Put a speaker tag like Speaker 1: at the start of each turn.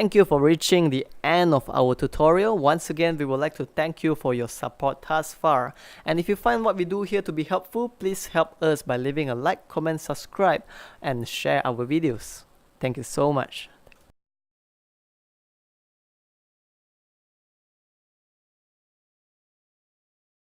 Speaker 1: Thank you for reaching the end of our tutorial. Once again, we would like to thank you for your support thus far. And if you find what we do here to be helpful, please help us by leaving a like, comment, subscribe, and share our videos. Thank you so much.